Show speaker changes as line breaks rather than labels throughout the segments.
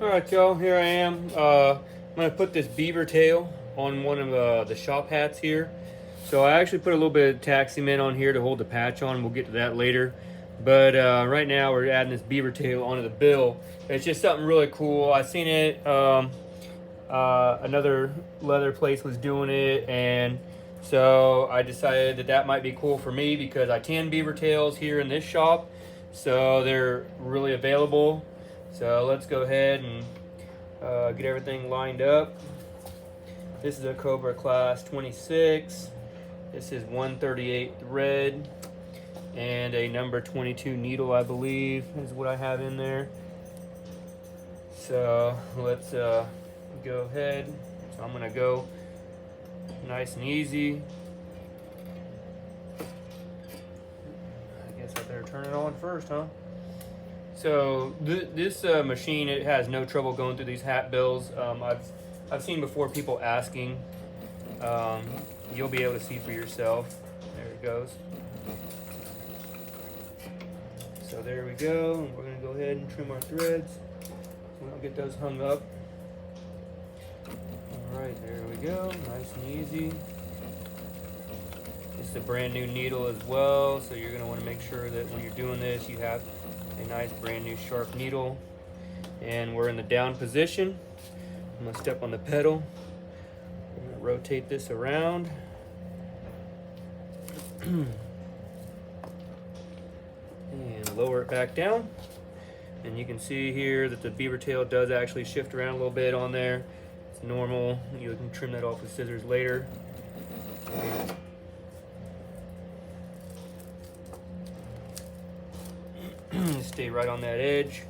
Alright y'all, here I am. I'm going to put this beaver tail on one of the shop hats here. So I actually put a little bit of tack cement on here to hold the patch on. We'll get to that later. But right now we're adding this beaver tail onto the bill. It's just something really cool. I seen it, another leather place was doing it, and so I decided that that might be cool for me because I tan beaver tails here in this shop. So they're really available. So let's go ahead and get everything lined up. This is a Cobra class 26. This is 138 thread and a number 22 needle, I believe, is what I have in there. So let's go ahead. So I'm gonna go nice and easy. I guess I better turn it on first, huh? So this machine, it has no trouble going through these hat bills. I've seen before people asking. You'll be able to see for yourself. There it goes. So there we go. And we're gonna go ahead and trim our threads. So we'll get those hung up. All right, there we go. Nice and easy. It's a brand new needle as well, so you're gonna want to make sure that when you're doing this, you have a nice brand new sharp needle. And we're in the down position. I'm gonna step on the pedal. I'm gonna rotate this around. And lower it back down. And you can see here that the beaver tail does actually shift around a little bit on there. It's normal. You can trim that off with scissors later. Stay right on that edge.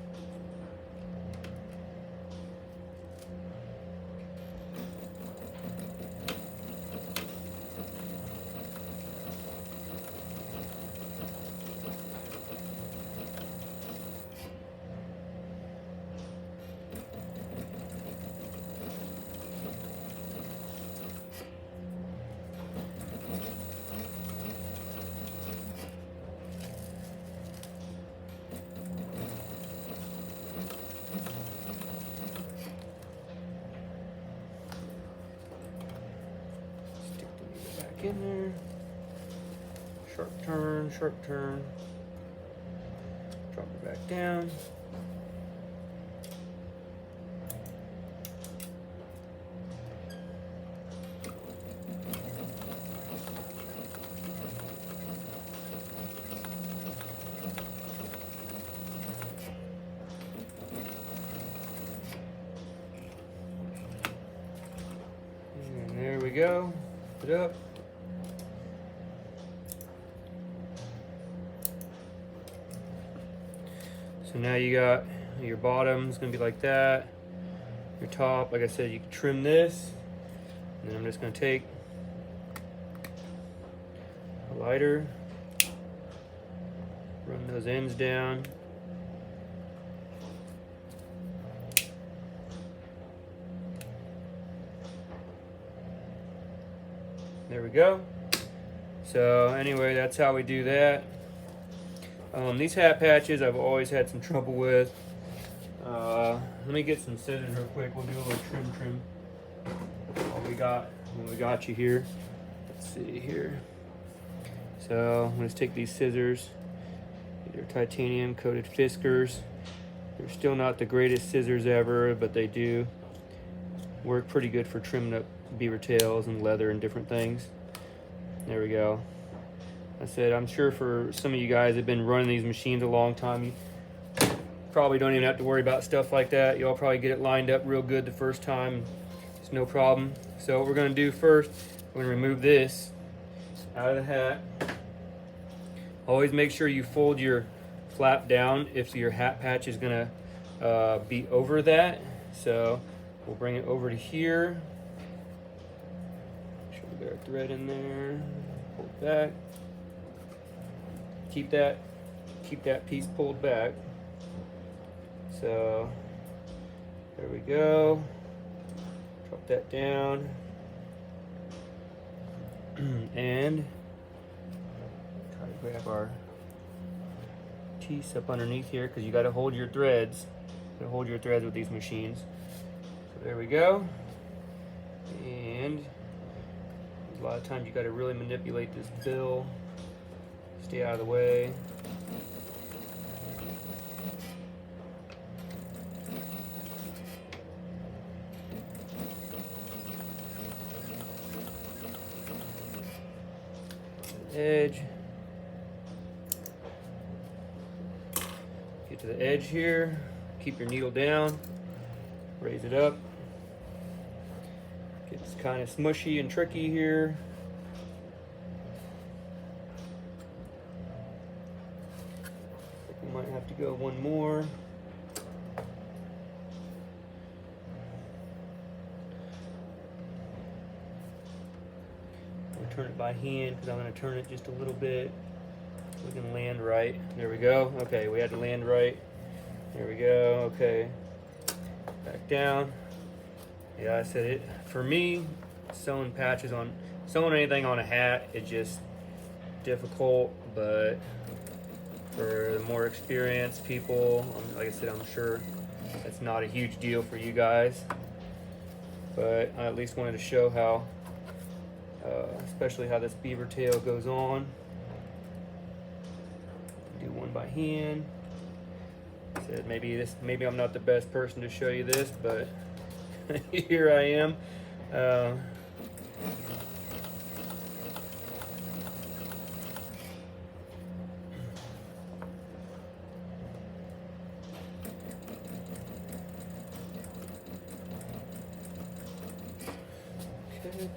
In there. Sharp turn, sharp turn. Drop it back down. And there we go. Put it up. So now you got your bottom is going to be like that. Your top, like I said, you can trim this. And then I'm just going to take a lighter, run those ends down. There we go. So anyway, that's how we do that. These hat patches I've always had some trouble with. Let me get some scissors real quick. We'll do a little trim. What we got you here. Let's see here. So I'm going to take these scissors. These are titanium coated Fiskars. They're still not the greatest scissors ever, but they do work pretty good for trimming up beaver tails and leather and different things. There we go. I said, I'm sure for some of you guys that have been running these machines a long time, you probably don't even have to worry about stuff like that. You'll probably get it lined up real good the first time. It's no problem. So what we're going to do first, we're going to remove this out of the hat. Always make sure you fold your flap down if your hat patch is going to be over that. So we'll bring it over to here. Make sure we got our thread in there. Pull it back. Keep that piece pulled back. So there we go. Drop that down. And try to grab our piece up underneath here because you got to hold your threads to hold your threads with these machines. So there we go. And a lot of times you got to really manipulate this bill. Stay out of the way. Edge. Get to the edge here. Keep your needle down. Raise it up. Gets kind of smushy and tricky here. I think we might have to go one more. Turn it by hand because I'm going to turn it just a little bit so we can land right. There we go. Okay, we had to land right. There we go. Okay, back down. Yeah, I said it. For me, sewing anything on a hat is just difficult, but for the more experienced people, like I said, I'm sure that's not a huge deal for you guys. But I at least wanted to show how especially how this beaver tail goes on. Do one by hand. Said maybe I'm not the best person to show you this, but here I am. Okay.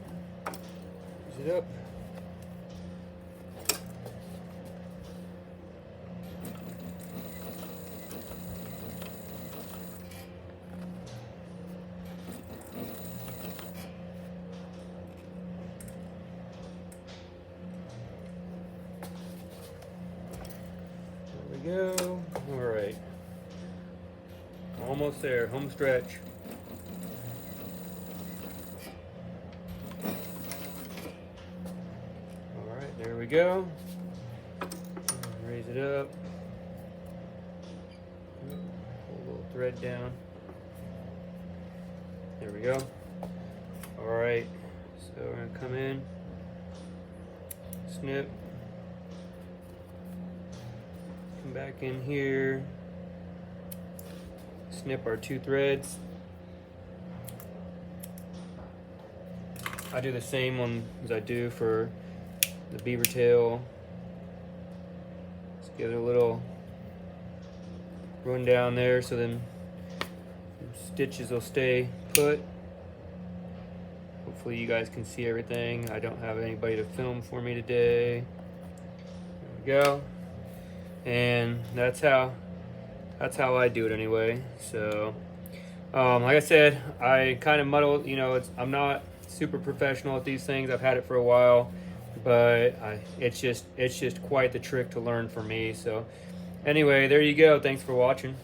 It up. There we go. All right. Almost there. Home stretch. There we go. Raise it up. Pull a little thread down. There we go. All right. So we're going to come in, snip, come back in here, snip our 2 threads. I do the same one as I do for the beaver tail. Just give it a little run down there so then stitches will stay put. Hopefully you guys can see everything. I don't have anybody to film for me today. There we go. And that's how I do it anyway. So like I said, I kind of muddle, I'm not super professional at these things. I've had it for a while, but it's just quite the trick to learn for me. So anyway, there you go. Thanks for watching.